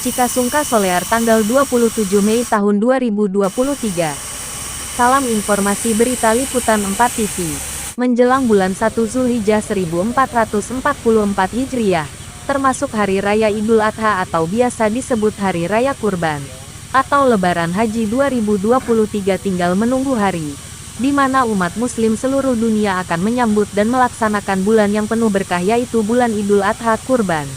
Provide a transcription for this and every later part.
Cikasungka Solear tanggal 27 Mei tahun 2023. Salam informasi berita liputan 4 TV. Menjelang bulan 1 Zulhijjah 1444 Hijriah, termasuk Hari Raya Idul Adha atau biasa disebut Hari Raya Kurban, atau Lebaran Haji 2023 tinggal menunggu hari, di mana umat muslim seluruh dunia akan menyambut dan melaksanakan bulan yang penuh berkah yaitu bulan Idul Adha Kurban.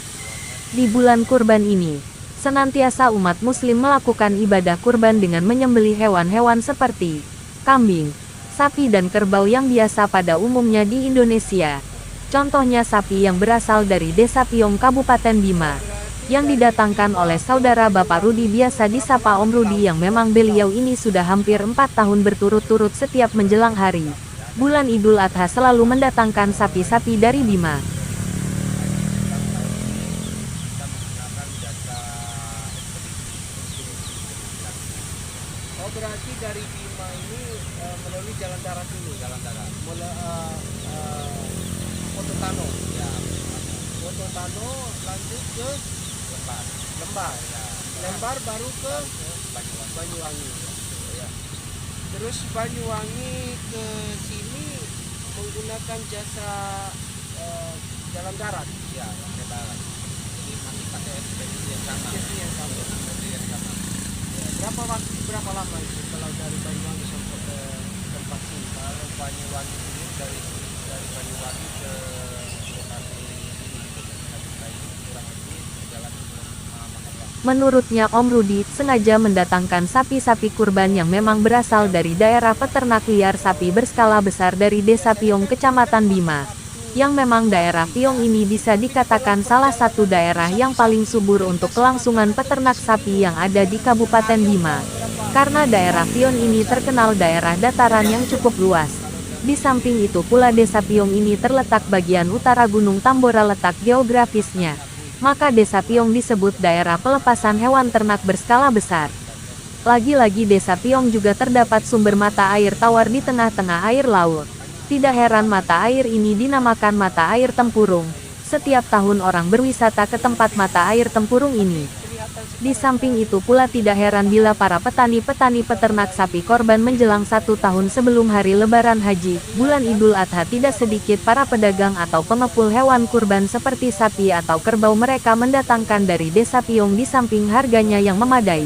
Di bulan kurban ini, senantiasa umat muslim melakukan ibadah kurban dengan menyembelih hewan-hewan seperti kambing, sapi dan kerbau yang biasa pada umumnya di Indonesia. Contohnya sapi yang berasal dari Desa Piong Kabupaten Bima, yang didatangkan oleh saudara Bapak Rudi biasa disapa Om Rudi, yang memang beliau ini sudah hampir 4 tahun berturut-turut setiap menjelang hari bulan Idul Adha selalu mendatangkan sapi-sapi dari Bima. Oh, berarti dari Bima ini melalui jalan darat dulu. Jalan darat. Pototano. Ya. Pototano lanjut ke Lembar. Lembar. Ya. Lembar baru ke Banyuwangi. Ya. Terus Banyuwangi ke sini menggunakan jasa jalan darat. Ya, jalan darat. Jadi masih pakai ekspedisi yang sama. Berapa lama itu kalau dari Banyuwangi sampai ke tempat sini? Kalau Banyuwangi ini dari Banyuwangi ke lokasi ini kurang lebih jalan makan waktu. Menurutnya Om Rudi sengaja mendatangkan sapi-sapi kurban yang memang berasal dari daerah peternak liar sapi berskala besar dari Desa Piong Kecamatan Bima, yang memang daerah Piong ini bisa dikatakan salah satu daerah yang paling subur untuk kelangsungan peternak sapi yang ada di Kabupaten Bima. Karena daerah Piong ini terkenal daerah dataran yang cukup luas. Di samping itu pula Desa Piong ini terletak bagian utara Gunung Tambora letak geografisnya. Maka Desa Piong disebut daerah pelepasan hewan ternak berskala besar. Lagi-lagi Desa Piong juga terdapat sumber mata air tawar di tengah-tengah air laut. Tidak heran mata air ini dinamakan mata air tempurung. Setiap tahun orang berwisata ke tempat mata air tempurung ini. Di samping itu pula tidak heran bila para petani-petani peternak sapi korban menjelang 1 tahun sebelum hari Lebaran Haji, bulan Idul Adha, tidak sedikit para pedagang atau pengepul hewan kurban seperti sapi atau kerbau mereka mendatangkan dari Desa Piong. Di samping harganya yang memadai,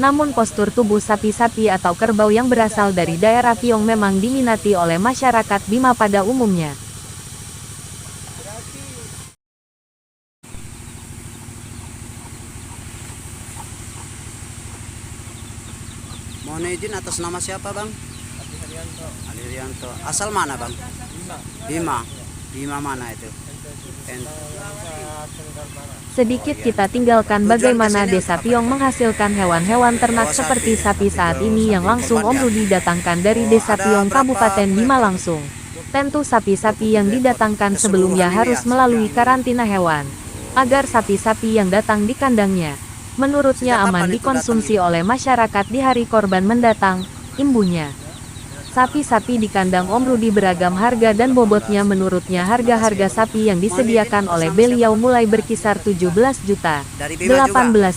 namun postur tubuh sapi-sapi atau kerbau yang berasal dari daerah Piong memang diminati oleh masyarakat Bima pada umumnya. Mohon izin, atas nama siapa Bang? Ali Haryanto. Ali Haryanto. Asal mana Bang? Bima. Bima mana itu? Sedikit kita tinggalkan bagaimana Desa Piong menghasilkan hewan-hewan ternak seperti sapi saat ini yang langsung Om Rudi datangkan dari Desa Piong Kabupaten Bima langsung. Tentu sapi-sapi yang didatangkan sebelumnya harus melalui karantina hewan, agar sapi-sapi yang datang di kandangnya, menurutnya aman dikonsumsi oleh masyarakat di hari korban mendatang, imbunya. Sapi-sapi di kandang Om Rudi beragam harga dan bobotnya. Menurutnya harga-harga sapi yang disediakan oleh beliau mulai berkisar 17 juta, 18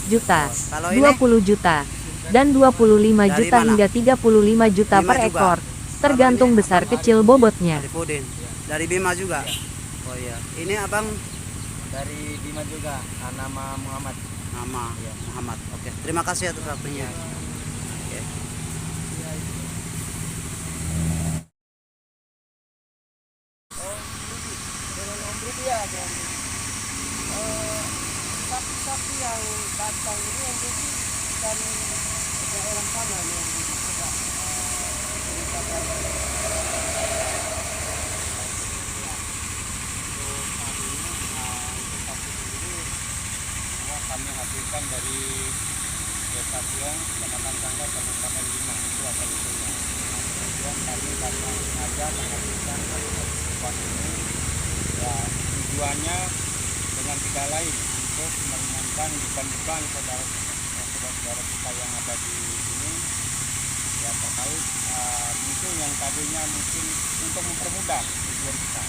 juta, 20 juta, dan 25 juta hingga 35 juta per ekor, tergantung besar kecil bobotnya. Dari Bima juga? Oh iya. Ini Abang? Dari Bima juga, nama Muhammad. Nama Muhammad. Oke, terima kasih atas waktunya. Sapi-sapi yang datang ini yang jadi dari daerah sana nih, yang coba ceritakan. Kami hasilkan dari Desa Piong, Kecamatan Sangga, Kabupaten Bima, itu asal usulnya. Kemudian kami datang sengaja menghasilkan kurban ini, ya tujuannya dengan tidak lain untuk meringankan beban-beban saudara-saudara kita yang ada di sini, ya terkait mungkin yang tadinya mungkin untuk mempermudah tujuan kita.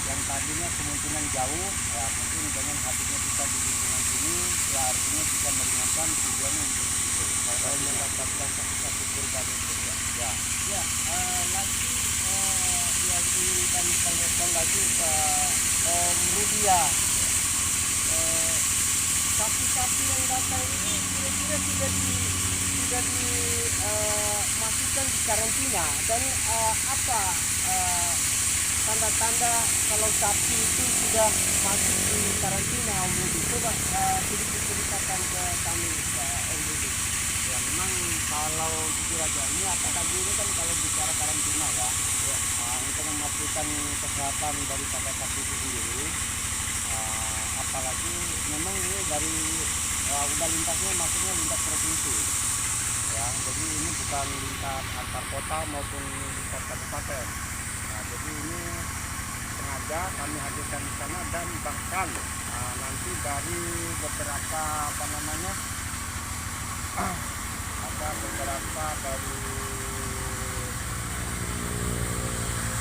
Yang tadinya kemungkinan jauh, ya mungkin dengan hadirnya kita di lingkungan sini, ya artinya bisa meringankan tujuannya untuk itu. Kalau mendapatkan sapi kurban itu ya. Ya, lagi yang ingin kami tanyakan lagi Pak Om Rudi ya. Sapi-sapi yang datang ini kira-kira sudah dimasukkan di karantina dan apa tanda-tanda kalau sapi itu sudah masuk di karantina Om Rudi? Coba sedikit ceritakan ke kami Pak Om Rudi. Ya memang kalau jujur aja ini apa tadi ini kan kalau bicara karantina ya, untuk memastikan kesehatan daripada sapi itu sendiri, apalagi memang ini dari udah lintasnya masuknya lintas provinsi ya, jadi ini bukan lintas antar kota maupun lintas kabupaten. Nah jadi ini sengaja kami hadirkan di sana dan bahkan nanti dari beberapa apa namanya ada beberapa dari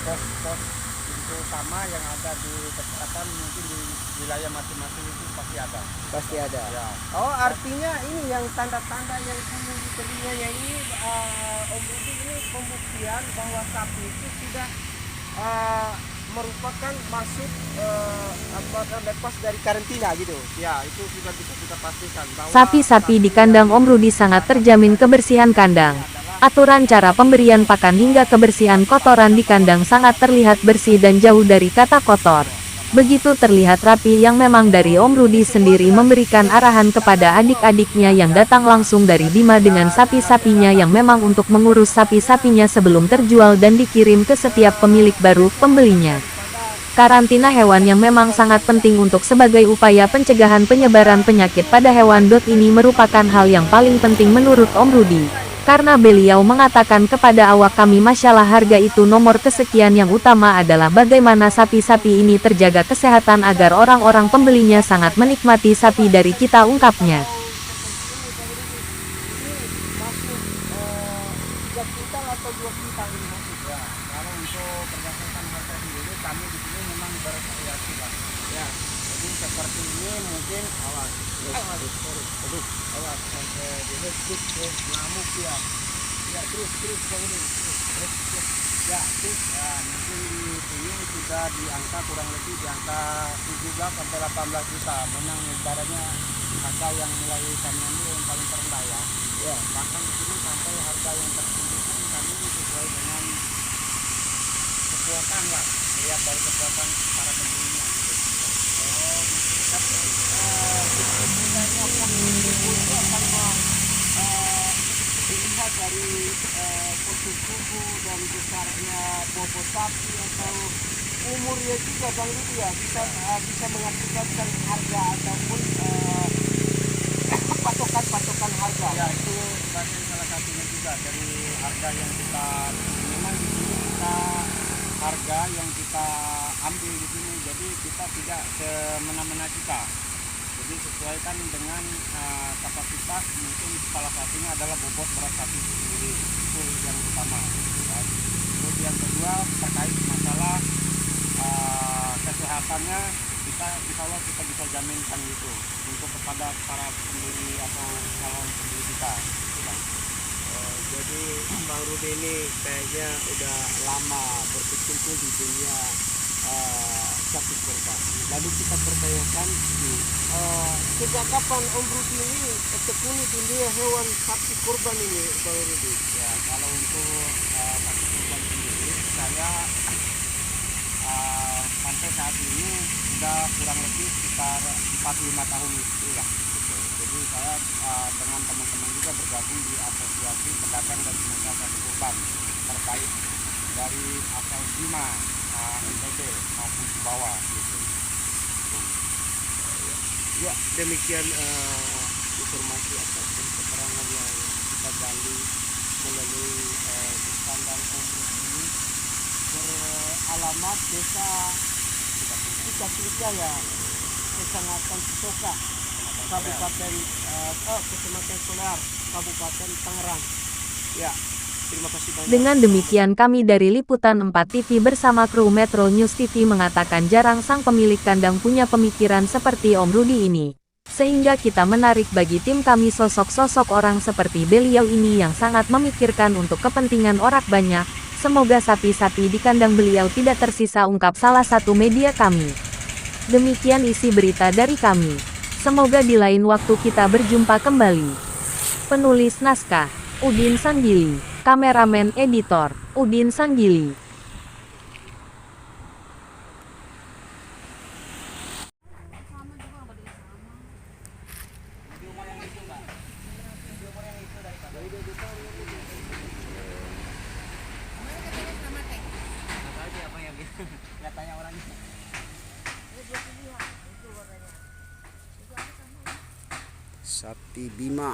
pos-pos pintu utama yang ada di kecamatan mungkin di wilayah masing-masing itu pasti ada. Pasti ada. Ya. Oh, artinya ini yang tanda-tanda yang kuning di telinganya ini Om Rudi, ini pembuktian bahwa sapi itu sudah merupakan masuk lepas dari karantina gitu. Ya, itu sudah bisa kita pastikan bahwa Sapi-sapi di kandang Om Rudi sangat terjamin kebersihan kandang. Aturan cara pemberian pakan hingga kebersihan kotoran di kandang sangat terlihat bersih dan jauh dari kata kotor. Begitu terlihat rapi yang memang dari Om Rudi sendiri memberikan arahan kepada adik-adiknya yang datang langsung dari Bima dengan sapi-sapinya yang memang untuk mengurus sapi-sapinya sebelum terjual dan dikirim ke setiap pemilik baru pembelinya. Karantina hewan yang memang sangat penting untuk sebagai upaya pencegahan penyebaran penyakit pada hewan. Ini merupakan hal yang paling penting menurut Om Rudi. Karena beliau mengatakan kepada awak kami masalah harga itu nomor kesekian, yang utama adalah bagaimana sapi-sapi ini terjaga kesehatan agar orang-orang pembelinya sangat menikmati sapi dari kita, ungkapnya. Masuk 3 kuintal atau 2 kuintal ini masuk? ya, kalau untuk berdasarkan harga sendiri kami di sini memang bervariasi lah. Ya. Jadi seperti ini mungkin awas Sampai terus ngamuk ya. Ya, terus bangunin. Terus. Ya, terus. ya mungkin di sini sudah di angka kurang lebih di angka 17 sampai 18 juta. Memang ibaratnya harga yang mulai kami ambil yang paling terendah ya. Ya. Bahkan di sini sampai harga yang tertinggi pun kami sesuai dengan kekuatan lah, lihat dari kekuatan para pembelinya gitu. Oh, tapi sebenarnya ibu itu akan dilihat dari posisi tubuh dan besarnya bobot sapi atau umurnya juga Bang Rudi ya, bisa mengakibatkan harga ataupun patokan harga. Ya itu bagian salah satunya juga dari harga yang kita memang di sini kita harga yang kita ambil di sini, jadi kita tidak semena-mena kita. Jadi sesuaikan dengan kapasitas, mungkin salah satunya adalah bobot berat sapi itu sendiri, itu yang utama. Ya. Kemudian kedua terkait masalah kesehatannya, kita insya Allah kita bisa jaminkan itu untuk kepada para pembeli atau calon pembeli kita. Jadi Bang Rudi ini kayaknya udah lama berkecimpung di dunia sapi kurban. Lalu kita pertanyakan sejak kapan Om Rudi ini tekuni dunia hewan sapi kurban ini Bang Rudi? Ya kalau untuk sapi kurban sendiri saya sampai saat ini sudah kurang lebih sekitar 45 tahun itu lah. Jadi saya dengan teman-teman juga bergabung di Asosiasi Pedagang dan Pengusaha Sapi Kurban terkait dari asal Bima, NTB maupun Sumbawa gitu. Ya, demikian informasi ataupun keterangan yang kita gali melalui kandang Om Rudi ini beralamat desa Cicak ya, Kecamatan Cisoka, Kabupaten Kecamatan Solear, Kabupaten Tangerang. Ya, terima kasih banyak. Dengan demikian kami dari Liputan 4 TV bersama kru Metro News TV mengatakan jarang sang pemilik kandang punya pemikiran seperti Om Rudi ini. Sehingga kita menarik bagi tim kami sosok-sosok orang seperti beliau ini yang sangat memikirkan untuk kepentingan orang banyak. Semoga sapi-sapi di kandang beliau tidak tersisa, ungkap salah satu media kami. Demikian isi berita dari kami. Semoga di lain waktu kita berjumpa kembali. Penulis naskah, Udin Sanggili. Kameramen editor, Udin Sanggili. Sapi Bima.